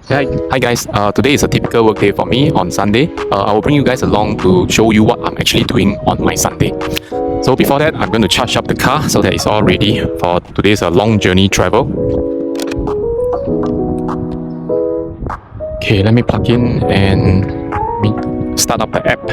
Hi guys, today is a typical work day for me on Sunday. I will bring you guys along to show you what I'm actually doing on my Sunday. So before that, I'm going to charge up the car so that it's all ready for today's long journey travel. Okay, let me plug in and start up the app.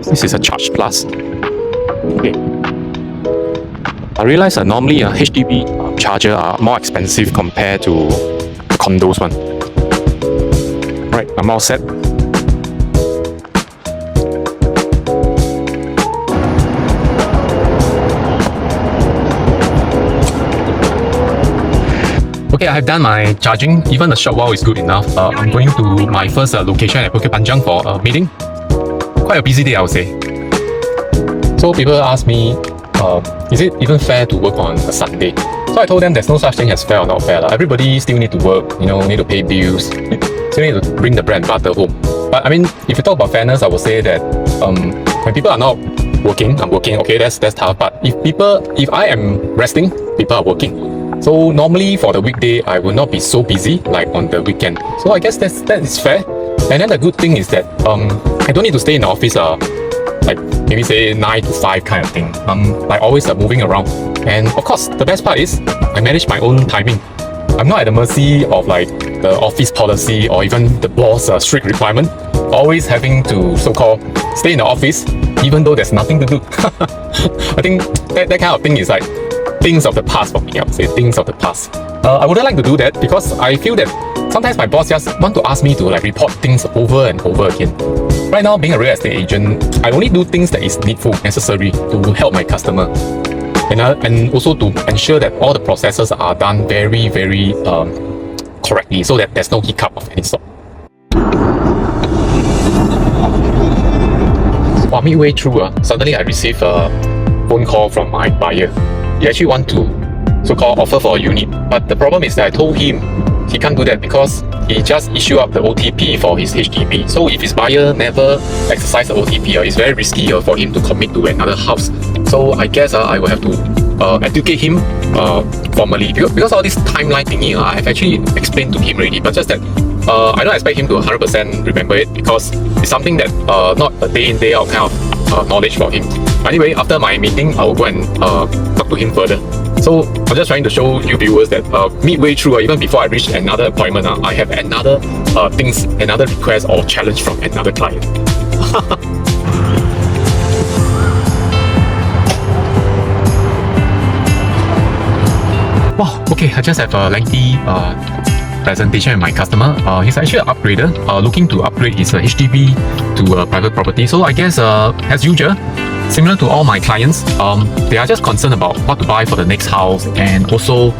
This is a Charge Plus. Okay. I realize that normally a HDB charger are more expensive compared to the condos one. Right, I'm all set. Okay, I have done my charging. Even a short while is good enough. I'm going to my first location at Bukit Panjang for a meeting. Quite a busy day, I would say. So people ask me, is it even fair to work on a Sunday? So I told them there's no such thing as fair or not fair. Everybody still need to work, need to pay bills, still need to bring the bread and butter home. But I mean, if you talk about fairness, I would say that when people are not working, I'm working. Okay, that's tough. But if I am resting, people are working. So normally for the weekday, I will not be so busy like on the weekend. So I guess that is fair. And then the good thing is that I don't need to stay in the office like maybe say 9 to 5 kind of thing. Like always moving around. And of course, the best part is I manage my own timing. I'm not at the mercy of like the office policy or even the boss strict requirement. Always having to so-called stay in the office even though there's nothing to do. I think that kind of thing is like things of the past for me. I would say things of the past. I wouldn't like to do that because I feel that sometimes my boss just want to ask me to like report things over and over again. Right now, being a real estate agent, I only do things that is needful, necessary to help my customer, and also to ensure that all the processes are done very, very correctly, so that there's no hiccup of any sort. While midway through, suddenly I received a phone call from my buyer. He actually want to so-called offer for a unit, but the problem is that I told him he can't do that because he just issued up the OTP for his HDB. So if his buyer never exercise the OTP, it's very risky for him to commit to another house. So I guess I will have to educate him formally because all this timeline thingy I've actually explained to him already, but just that I don't expect him to 100% remember it because it's something that not a day in day out kind of knowledge for him. Anyway, after my meeting, I will go and talk to him further. So I'm just trying to show you viewers that midway through, even before I reach another appointment, I have another request or challenge from another client. Wow, okay, I just have a lengthy presentation with my customer. He's actually an upgrader, looking to upgrade his HDB to a private property. So I guess as usual, similar to all my clients, they are just concerned about what to buy for the next house and also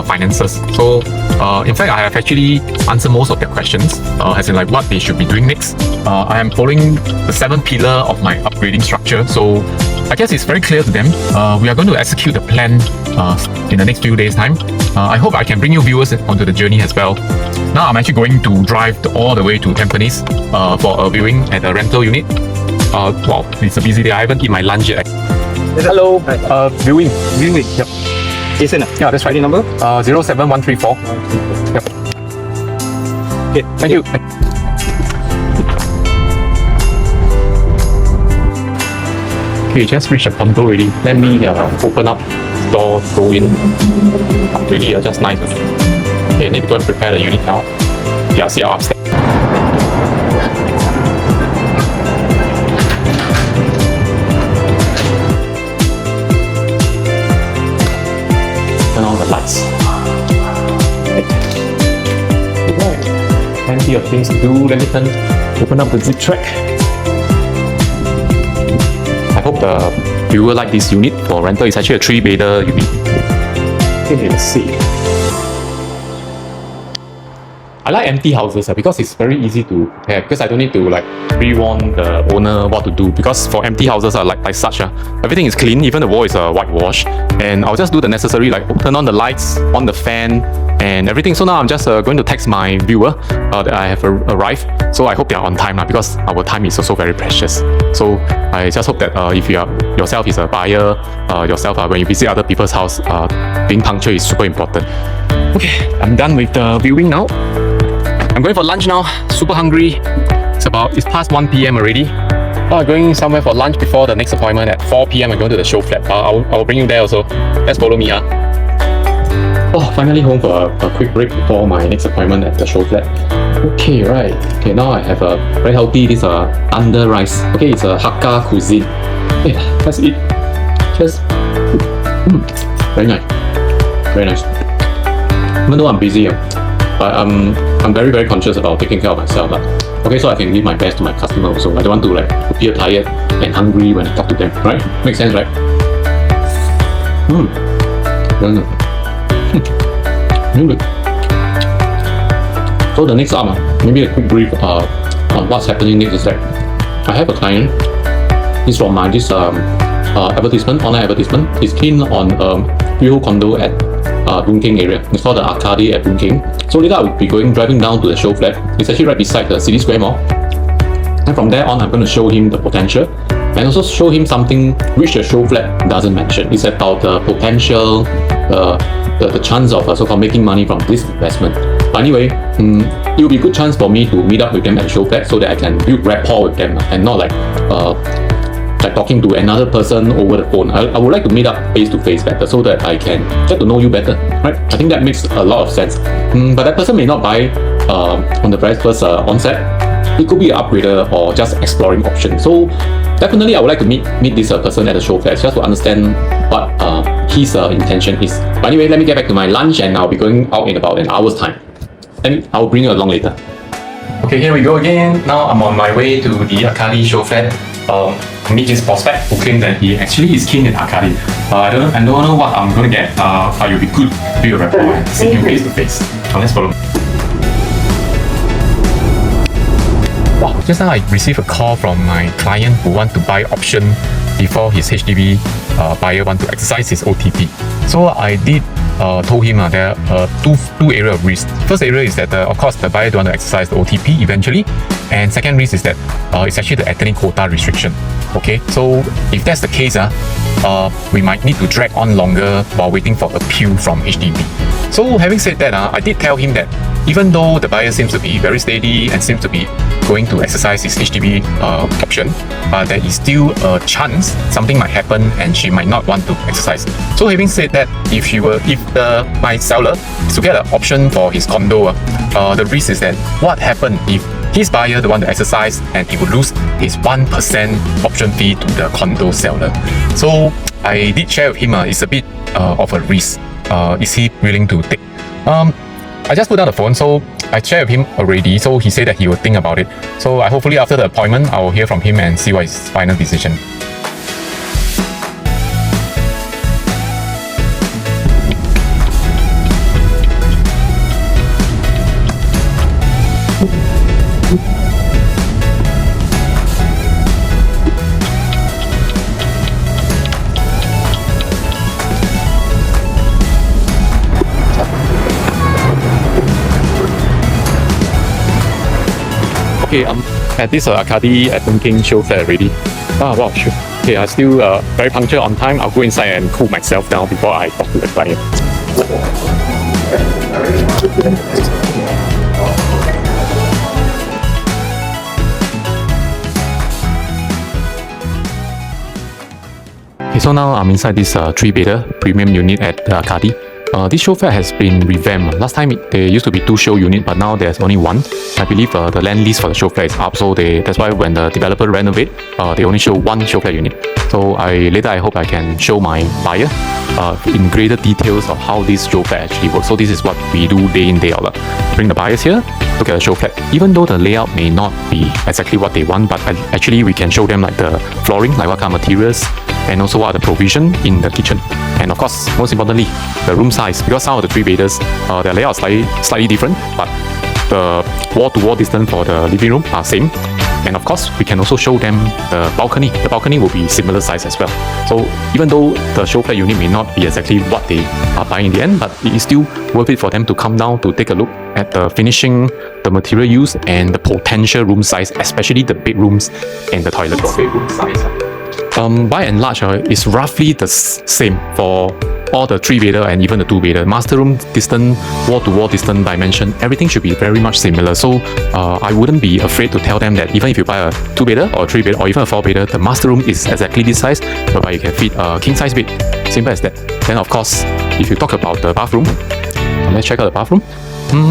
finances. So in fact, I have actually answered most of their questions, as in like what they should be doing next. I am following the 7 pillar of my upgrading structure. So I guess it's very clear to them. We are going to execute the plan in the next few days' time. I hope I can bring you viewers onto the journey as well. Now I'm actually going to drive all the way to Tampines for a viewing at a rental unit. Wow, it's a busy day. I haven't eaten my lunch yet. Hello. Viewing. Yep. Jason. Yeah, that's right. ID number? 07134. Yep. Okay, Thank you. Okay, just reached a condo already. Let me open up the door, go in. Really, just nice. Okay, need to go and prepare the unit now. Yeah, see how upstairs. Turn on the lights. Right. Plenty of things to do. Let me open up the zip track. I hope the viewer like this unit for rental. It's actually a 3-bedder unit. Okay, let's see. I like empty houses because it's very easy to have, because I don't need to like pre-warn the owner what to do, because for empty houses like such, everything is clean, even the wall is whitewashed, and I'll just do the necessary like turn on the lights, on the fan and everything. So now I'm just going to text my viewer that I have arrived. So I hope they are on time because our time is also very precious. So I just hope that if you are yourself is a buyer, when you visit other people's house, being punctual is super important. Okay, I'm done with the viewing now. I'm going for lunch now. Super hungry. It's past 1 p.m. already. I'm going somewhere for lunch before the next appointment at 4 p.m. I'm going to the show flat. I'll bring you there also. Let's follow me, huh? Oh, finally home for a quick break before my next appointment at the show flat. Okay, right. Okay, now I have a very healthy under rice. Okay, it's a Hakka cuisine. Okay, let's eat. Cheers. Very nice. Very nice. Even though I'm busy, but I'm very, very conscious about taking care of myself. Okay, so I can give my best to my customer also. I don't want to appear tired and hungry when I talk to them, right? Makes sense, right? Very nice. Very good. So the next up, maybe a quick brief on what's happening next is that I have a client. He's from my online advertisement. He's keen on freehold condo at Boon Keng area. It's called the Arcade at Boon Keng. So later I will be driving down to the show flat. It's actually right beside the City Square Mall. And from there on, I'm going to show him the potential and also show him something which the show flat doesn't mention. It's about the potential, the chance of so-called making money from this investment. But anyway, it will be a good chance for me to meet up with them at the show flat so that I can build rapport with them and not like talking to another person over the phone. I would like to meet up face to face better so that I can get to know you better, right? I think that makes a lot of sense. But that person may not buy on the very first onset. It could be an upgrader or just exploring options. So definitely I would like to meet this person at the show flat just to understand what his intention is. But anyway, let me get back to my lunch and I'll be going out in about an hour's time. And I'll bring you along later. Okay, here we go again. Now I'm on my way to the Arcade show flat. Meet this prospect who claimed that he actually is keen in Arcade. I don't know what I'm gonna get. But it will be good to build a rapport and see him face to face. Let's follow. Wow, just now I received a call from my client who want to buy option before his HDB buyer want to exercise his OTP. So I did told him there are two area of risk. First area is that of course the buyer don't want to exercise the OTP eventually, and second risk is that it's actually the ethnic quota restriction. Okay, so if that's the case, we might need to drag on longer while waiting for appeal from HDB. So having said that, I did tell him that even though the buyer seems to be very steady and seems to be going to exercise his HDB option, there is still a chance something might happen and she might not want to exercise. So having said that, if my seller is to get an option for his condo, the risk is that what happens if his buyer don't want to exercise and he would lose his 1% option fee to the condo seller. So I did share with him it's a bit of a risk. Is he willing to take? I just put down the phone, so I shared with him already, so he said that he will think about it. So hopefully after the appointment, I will hear from him and see what his final decision. Okay, I'm at this Arcade at Boon Keng show flat already. Wow, sure. Okay, I'm still very punctual on time. I'll go inside and cool myself down before I talk to the client. Okay, so now I'm inside this 3-bedder premium unit at the Arcade. This show flat has been revamped. Last time there used to be 2 show units, but now there's only 1. I believe the land lease for the show flat is up, so that's why when the developer renovate, they only show 1 show flat unit. So later I hope I can show my buyer in greater details of how this show flat actually works. So this is what we do day in, day out. Bring the buyers here, look at the show flat. Even though the layout may not be exactly what they want, but actually we can show them like the flooring, like what kind of materials, and also what are the provision in the kitchen. And of course, most importantly, the room size, because some of the 3-bedders, their layout is slightly different, but the wall-to-wall distance for the living room are same. And of course, we can also show them the balcony. The balcony will be similar size as well. So even though the show flat unit may not be exactly what they are buying in the end, but it is still worth it for them to come down to take a look at the finishing, the material used, and the potential room size, especially the bedrooms and the toilets. Bedroom size. By and large, it's roughly the same for all the 3-bedder and even the 2-bedder. Master room distance, wall-to-wall distance, dimension, everything should be very much similar. So I wouldn't be afraid to tell them that even if you buy a 2-bedder or 3-bedder or even a 4-bedder, the master room is exactly this size, whereby you can fit a king-size bed. Simple as that. Then of course, if you talk about the bathroom, let's check out the bathroom.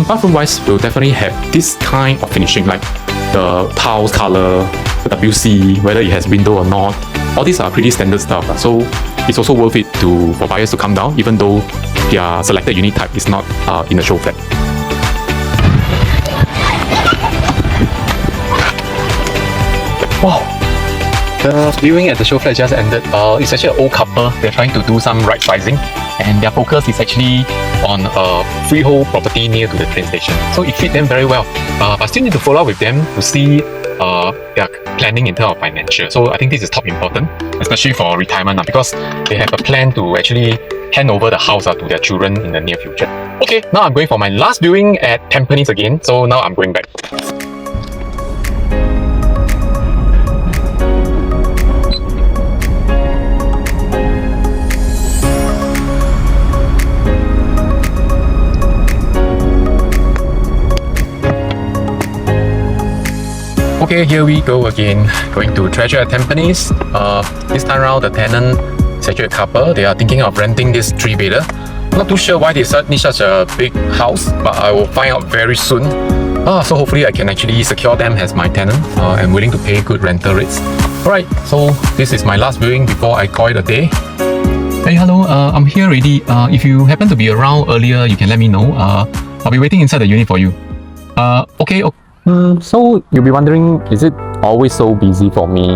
Bathroom-wise, we'll definitely have this kind of finishing, like the tiles color, the WC, whether it has window or not. All these are pretty standard stuff. So it's also worth it for buyers to come down, even though their selected unit type is not in a show flat. Wow! The viewing at the show flat just ended. It's actually an old couple. They're trying to do some right sizing, and their focus is actually on a freehold property near to the train station. So it fit them very well. But still need to follow up with them to see their planning in terms of financial. So I think this is top important, especially for retirement, because they have a plan to actually hand over the house to their children in the near future. Okay, now I'm going for my last viewing at Tampines again. So now I'm going back. Okay, here we go again. Going to Treasure at Tampines. This time around, the tenant is actually a couple. They are thinking of renting this 3-bedder. Not too sure why they need such a big house, but I will find out very soon. So hopefully I can actually secure them as my tenant and willing to pay good rental rates. Alright, so this is my last viewing before I call it a day. Hey, hello, I'm here already. If you happen to be around earlier, you can let me know. I'll be waiting inside the unit for you. Okay. So you'll be wondering, is it always so busy for me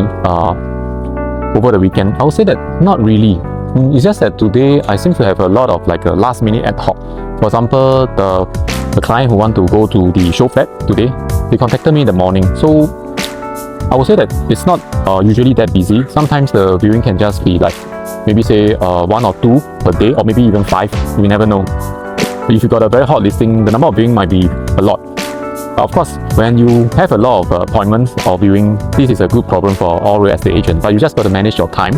over the weekend? I would say that not really. It's just that today I seem to have a lot of like a last minute ad hoc. For example, the client who want to go to the show flat today, they contacted me in the morning. So I would say that it's not usually that busy. Sometimes the viewing can just be like maybe say 1 or 2 per day, or maybe even 5. You never know. If you got a very hot listing, the number of viewing might be a lot. Of course, when you have a lot of appointments or viewing, this is a good problem for all real estate agents, but you just got to manage your time.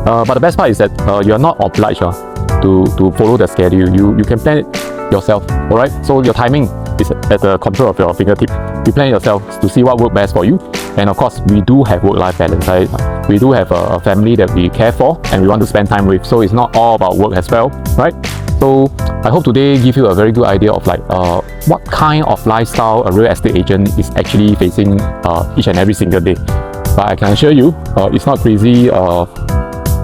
But the best part is that you're not obliged to follow the schedule. You can plan it yourself, alright? So your timing is at the control of your fingertip. You plan it yourself to see what works best for you. And of course, we do have work-life balance, right? We do have a family that we care for and we want to spend time with. So it's not all about work as well, right? So I hope today give you a very good idea of like what kind of lifestyle a real estate agent is actually facing each and every single day. But I can assure you, it's not crazy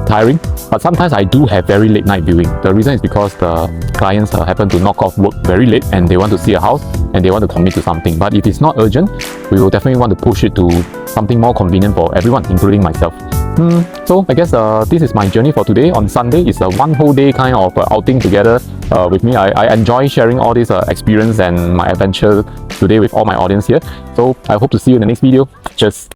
tiring. But sometimes I do have very late night viewing. The reason is because the clients happen to knock off work very late and they want to see a house and they want to commit to something. But if it's not urgent, we will definitely want to push it to something more convenient for everyone, including myself. So I guess this is my journey for today. On Sunday, it's a one whole day kind of outing together with me. I enjoy sharing all this experience and my adventure today with all my audience here. So I hope to see you in the next video. Cheers.